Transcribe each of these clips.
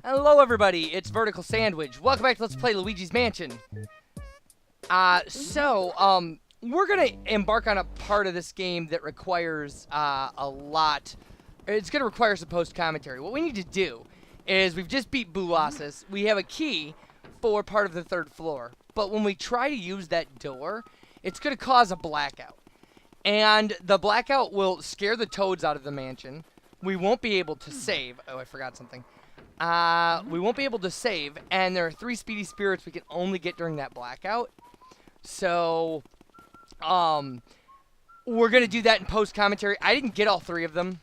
Hello everybody, it's VerticalSandwich. Welcome back to Let's Play Luigi's Mansion. We're gonna embark on a part of this game that requires a lot. It's gonna require some post-commentary. What we need to do is we've just beat Boolossus. We have a key for part of the 3rd floor. But when we try to use that door, it's gonna cause a blackout. And the blackout will scare the toads out of the mansion. We won't be able to save. Oh, I forgot something. We won't be able to save, and there are 3 Speedy spirits we can only get during that blackout. So, we're gonna do that in post-commentary. I didn't get all 3 of them.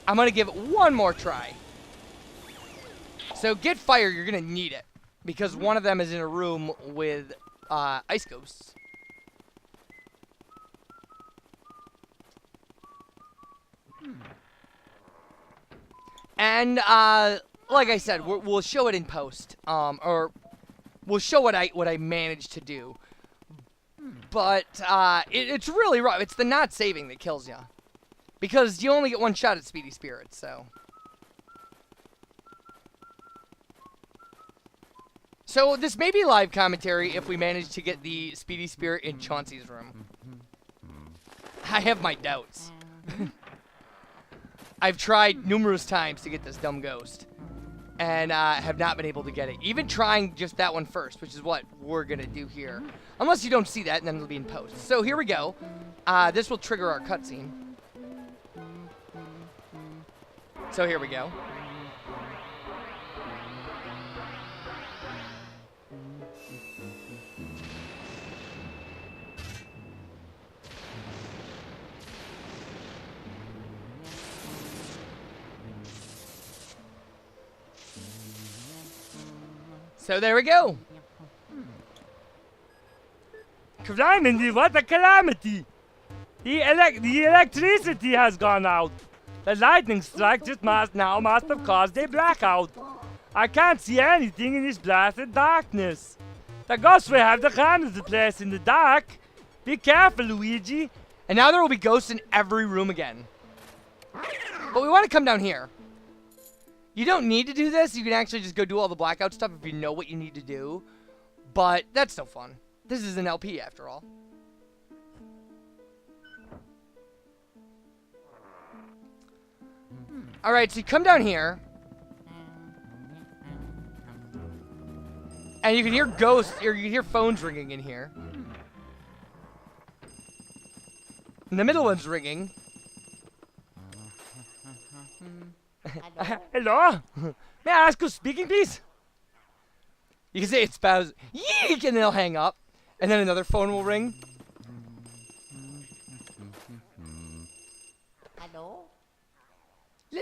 I'm gonna give it one more try. So, get fire, you're gonna need it. Because one of them is in a room with, ice ghosts. And, like I said, we'll show it in post, or we'll show what I managed to do. But, it's really rough. It's the not saving that kills you. Because you only get one shot at Speedy Spirits, so. So, this may be live commentary if we manage to get the Speedy Spirit in Chauncey's room. I have my doubts. I've tried numerous times to get this dumb ghost, and have not been able to get it. Even trying just that one first, which is what we're going to do here. Unless you don't see that, and then it'll be in post. So here we go. This will trigger our cutscene. So here we go. So there we go. Calamity, what a calamity! The electricity has gone out. The lightning strike just must have caused a blackout. I can't see anything in this blasted darkness. The ghosts will have the handle the place in the dark. Be careful, Luigi. And now there will be ghosts in every room again. But we want to come down here. You don't need to do this. You can actually just go do all the blackout stuff if you know what you need to do. But that's still fun. This is an LP after all. Alright, so you come down here. And you can hear ghosts, or you can hear phones ringing in here. And the middle one's ringing. Hello? May I ask who's speaking, please? You can say it's spouse. Yeek! And they'll hang up. And then another phone will ring. Hello?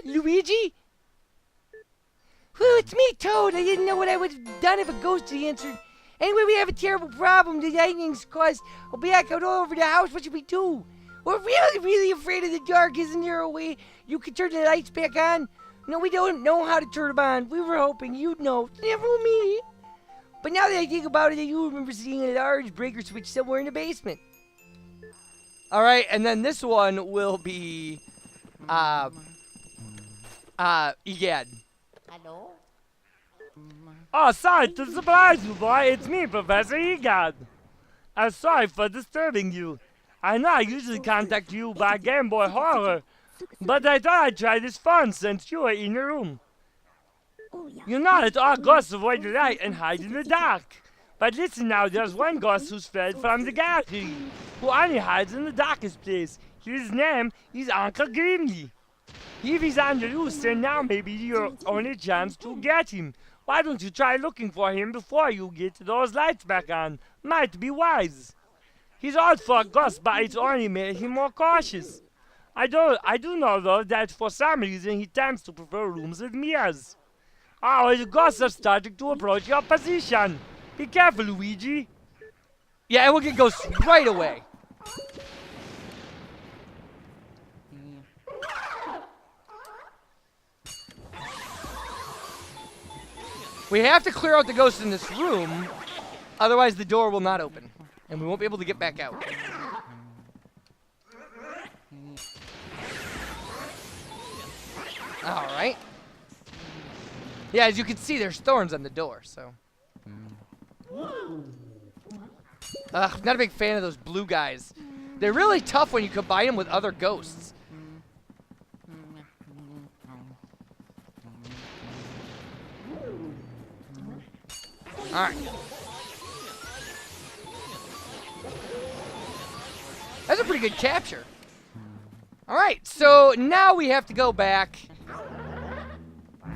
Luigi? Whew, it's me, Toad. I didn't know what I would have done if a ghost had answered. Anyway, we have a terrible problem. The lightning's caused a blackout all over the house. What should we do? We're really, really afraid of the dark. Isn't there a way you could turn the lights back on? No, we don't know how to turn them on. We were hoping you'd know. Never me. But now that I think about it, I do remember seeing a large breaker switch somewhere in the basement. Alright, and then this one will be... Egad. Hello? Oh, sorry to surprise you, boy. It's me, Professor Egad. I'm sorry for disturbing you. I know I usually contact you by Game Boy Horror, but I thought I'd try this fun since you are in your room. You know that all ghosts avoid the light and hide in the dark. But listen now, there's one ghost who's fled from the gallery, who only hides in the darkest place. His name is Uncle Grimly. If he's on the loose, then now may be your only chance to get him. Why don't you try looking for him before you get those lights back on? Might be wise. He's odd for a ghost, but it's only made him more cautious. I do know, though, that for some reason he tends to prefer rooms with mirrors. Oh, the ghosts are starting to approach your position. Be careful, Luigi. Yeah, and we'll get ghosts right away. We have to clear out the ghosts in this room, otherwise the door will not open. And we won't be able to get back out. Alright. Yeah, as you can see, there's thorns on the door, so. Ugh, not a big fan of those blue guys. They're really tough when you combine them with other ghosts. Alright. That's a pretty good capture. Alright, so now we have to go back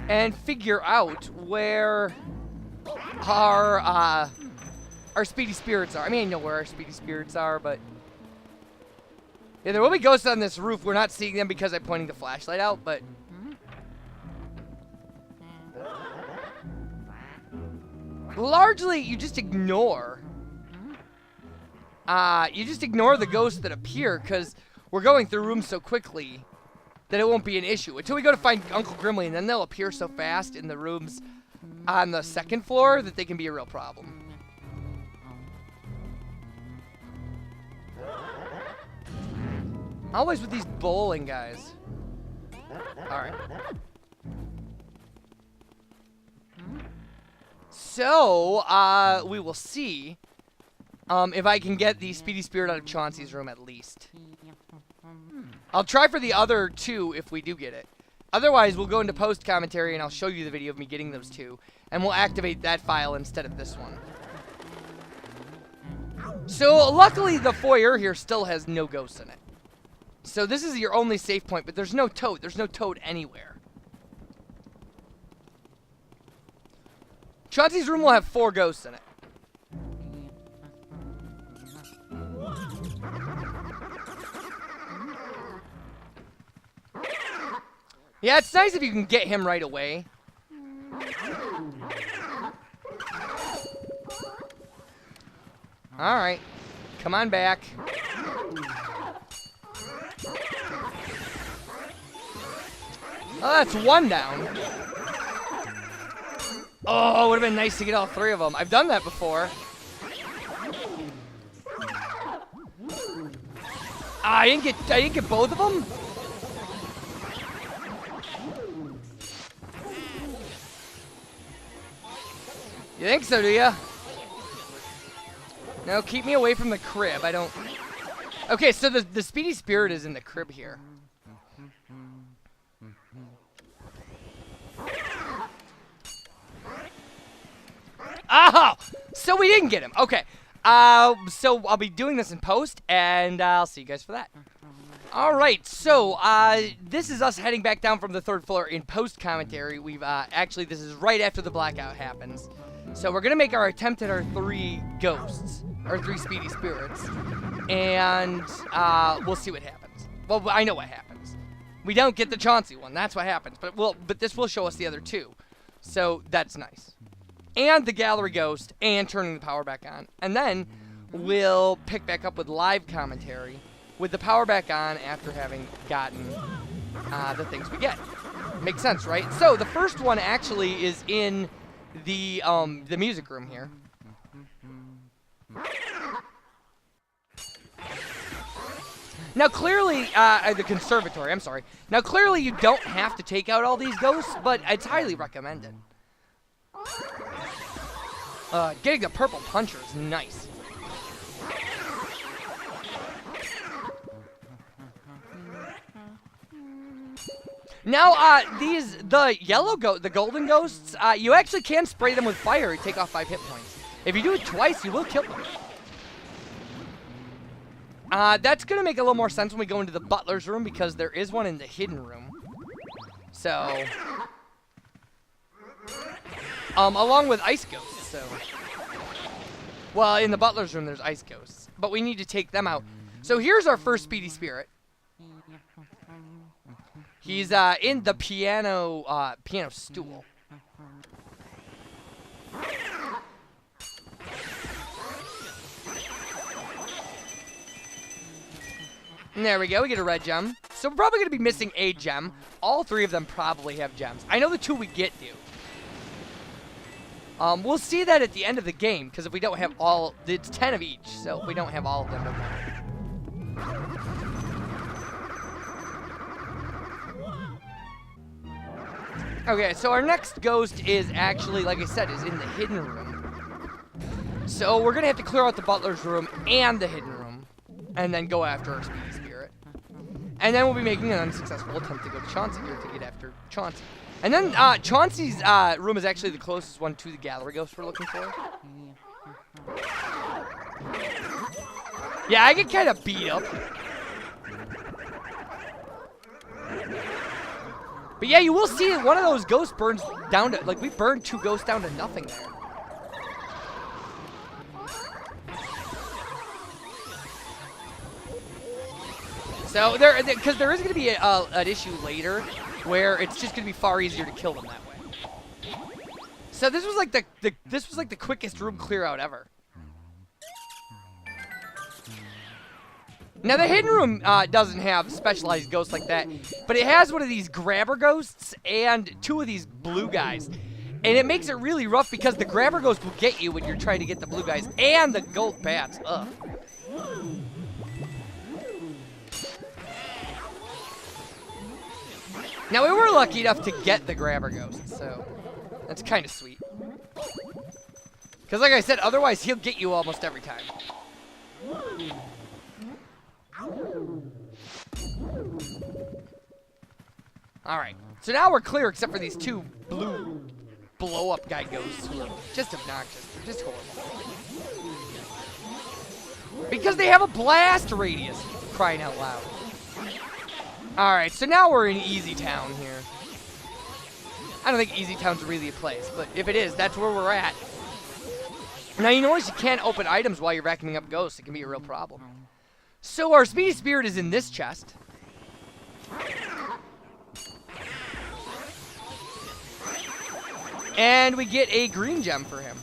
and figure out where our Speedy Spirits are. I mean, I know where our Speedy Spirits are, but... Yeah, there will be ghosts on this roof. We're not seeing them because I'm pointing the flashlight out, but... Largely, you just ignore. You just ignore the ghosts that appear, because we're going through rooms so quickly that it won't be an issue. Until we go to find Uncle Grimly, and then they'll appear so fast in the rooms on the second floor that they can be a real problem. Always with these bowling guys. Alright. So, we will see if I can get the Speedy Spirit out of Chauncey's room at least. I'll try for the other two if we do get it. Otherwise, we'll go into post-commentary and I'll show you the video of me getting those two. And we'll activate that file instead of this one. So, luckily, the foyer here still has no ghosts in it. So this is your only safe point, but there's no toad. There's no toad anywhere. Chauncey's room will have 4 ghosts in it. Yeah, it's nice if you can get him right away. Alright. Come on back. Oh, that's 1 down. Oh, it would have been nice to get all 3 of them. I've done that before. I didn't get both of them? You think so, do ya? No, keep me away from the crib. I don't... Okay, so the Speedy Spirit is in the crib here. Oh! So we didn't get him. Okay. So I'll be doing this in post, and I'll see you guys for that. Alright, so, this is us heading back down from the 3rd floor in post-commentary. We've, actually, this is right after the blackout happens. So we're gonna make our attempt at our 3 ghosts, or 3 Speedy Spirits, and, we'll see what happens. Well, I know what happens. We don't get the Chauncey one, that's what happens, but this will show us the other 2. So, that's nice. And the gallery ghost, and turning the power back on. And then, we'll pick back up with live commentary, with the power back on after having gotten the things we get. Makes sense, right? So, the first one actually is in the music room here. Now, clearly, the conservatory, I'm sorry. Now, clearly, you don't have to take out all these ghosts, but it's highly recommended. Getting the purple puncher is nice. Now, the golden ghosts, you actually can spray them with fire and take off 5 hit points. If you do it twice, you will kill them. That's gonna make a little more sense when we go into the butler's room, because there is one in the hidden room. So... along with ice ghosts, so... Well, in the butler's room, there's ice ghosts. But we need to take them out. So here's our first Speedy Spirit. He's, in the piano stool. And there we go, we get a red gem. So we're probably going to be missing a gem. All 3 of them probably have gems. I know the 2 we get do. We'll see that at the end of the game, because if we don't have all, it's 10 of each, so if we don't have all of them, no matter. Okay, so our next ghost is actually, like I said, is in the hidden room. So we're gonna have to clear out the butler's room and the hidden room, and then go after our Speedy Spirit. And then we'll be making an unsuccessful attempt to go to Chauncey here to get after Chauncey. And then Chauncey's room is actually the closest one to the gallery ghost we're looking for. Yeah, I get kind of beat up. But yeah, you will see that one of those ghosts burns down to, like, we burned 2 ghosts down to nothing there. So because there is going to be an issue later where it's just going to be far easier to kill them that way. So this was like the quickest room clear out ever. Now the hidden room doesn't have specialized ghosts like that, but it has one of these grabber ghosts and 2 of these blue guys. And it makes it really rough because the grabber ghost will get you when you're trying to get the blue guys and the gold bats. Ugh. Now, we were lucky enough to get the grabber ghost, so that's kind of sweet. Because like I said, otherwise he'll get you almost every time. Alright, so now we're clear except for these 2 blue blow-up guy ghosts who are just obnoxious. They're just horrible. Because they have a blast radius, crying out loud. Alright, so now we're in Easy Town here. I don't think Easy Town's really a place, but if it is, that's where we're at. Now, you notice you can't open items while you're vacuuming up ghosts. It can be a real problem. So our Speedy Spirit is in this chest. And we get a green gem for him.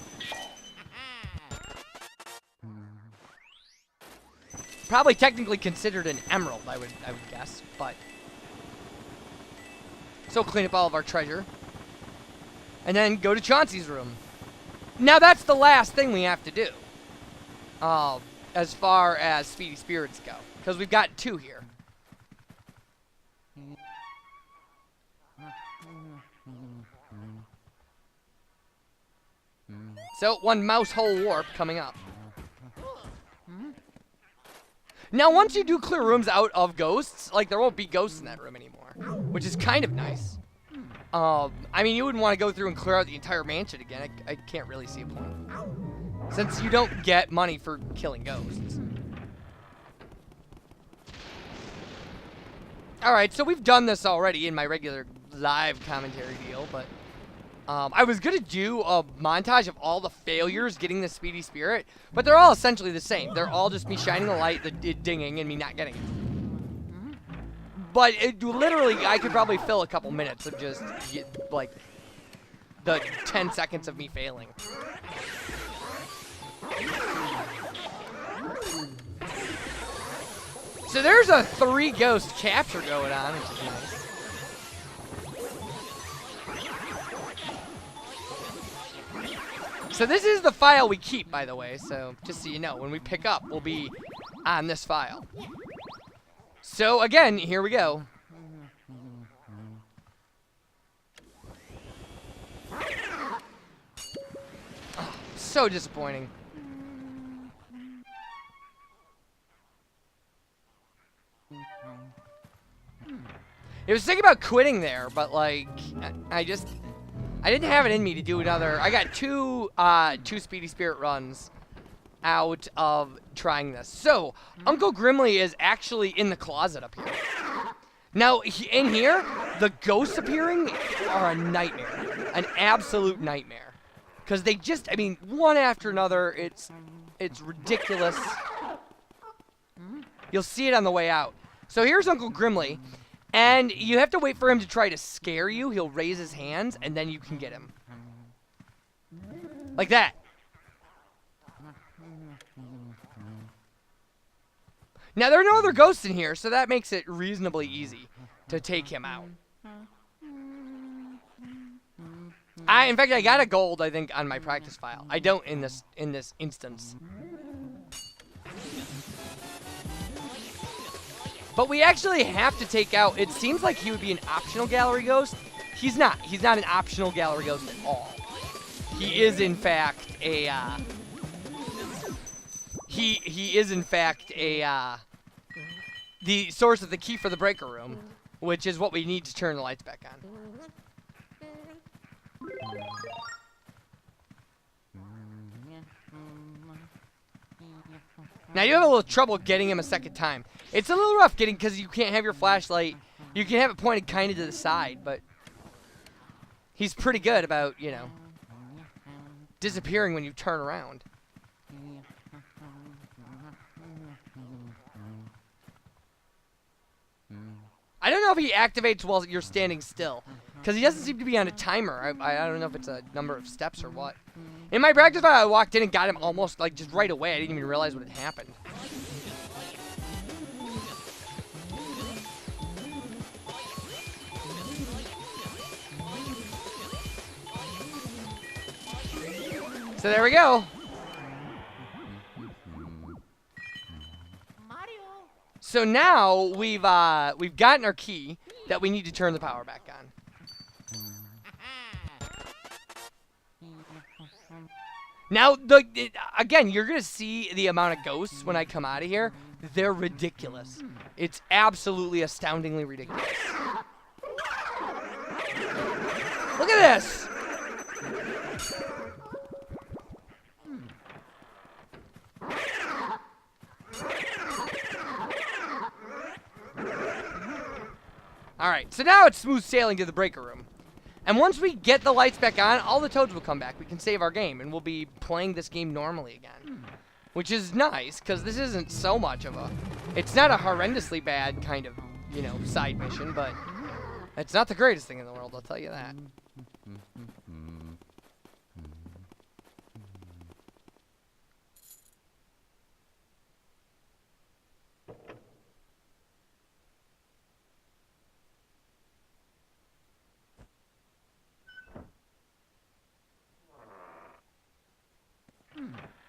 Probably technically considered an emerald, I would guess, but. So clean up all of our treasure. And then go to Chauncey's room. Now that's the last thing we have to do. As far as Speedy Spirits go. Because we've got 2 here. So, 1 mouse hole warp coming up. Now, once you do clear rooms out of ghosts, like, there won't be ghosts in that room anymore. Which is kind of nice. I mean, you wouldn't want to go through and clear out the entire mansion again. I can't really see a point. Since you don't get money for killing ghosts. Alright, so we've done this already in my regular live commentary deal, but I was going to do a montage of all the failures getting the Speedy Spirit, but they're all essentially the same. They're all just me shining the light, it dinging, and me not getting it. But literally, I could probably fill a couple minutes of just, like, the 10 seconds of me failing. So there's a 3 ghost capture going on, which is nice. So this is the file we keep, by the way, so just so you know, when we pick up, we'll be on this file. So again, here we go. Oh, so disappointing. It was thinking about quitting there, but like, I didn't have it in me to do another. I got two Speedy Spirit runs out of trying this. So, Uncle Grimly is actually in the closet up here. Now, in here, the ghosts appearing are a nightmare. An absolute nightmare. Because they just, I mean, one after another, it's ridiculous. You'll see it on the way out. So here's Uncle Grimly. And you have to wait for him to try to scare you. He'll raise his hands, and then you can get him. Like that. Now, there are no other ghosts in here, so that makes it reasonably easy to take him out. In fact, I got a gold, I think, on my practice file. I don't in this instance. But we actually have to take out, it seems like he would be an optional gallery ghost, he's not. He's not an optional gallery ghost at all. He is in fact a he is in fact a the source of the key for the breaker room, which is what we need to turn the lights back on. Now you have a little trouble getting him a second time. It's a little rough getting because you can't have your flashlight. You can have it pointed kind of to the side, but he's pretty good about, you know, disappearing when you turn around. I don't know if he activates while you're standing still, because he doesn't seem to be on a timer. I don't know if it's a number of steps or what. In my practice fight, I walked in and got him almost, like, just right away. I didn't even realize what had happened. So there we go. So now we've gotten our key that we need to turn the power back on. Now, again, you're going to see the amount of ghosts when I come out of here. They're ridiculous. It's absolutely astoundingly ridiculous. Look at this. Alright, so now it's smooth sailing to the breaker room. And once we get the lights back on, all the toads will come back. We can save our game, and we'll be playing this game normally again. Which is nice, because this isn't so much of a... It's not a horrendously bad kind of, you know, side mission, but it's not the greatest thing in the world, I'll tell you that.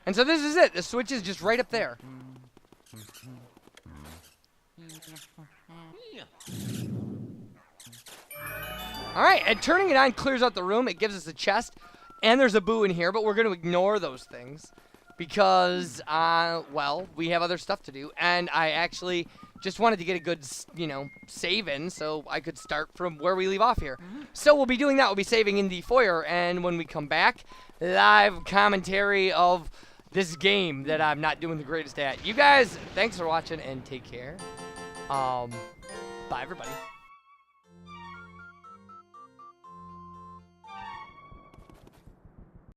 And so this is it. The switch is just right up there. Alright, and turning it on clears out the room. It gives us a chest. And there's a boo in here, but we're going to ignore those things. Because, well, we have other stuff to do. And I actually just wanted to get a good, you know, save in so I could start from where we leave off here. So we'll be doing that. We'll be saving in the foyer. And when we come back, live commentary of this game that I'm not doing the greatest at. You guys, thanks for watching and take care. Bye, everybody.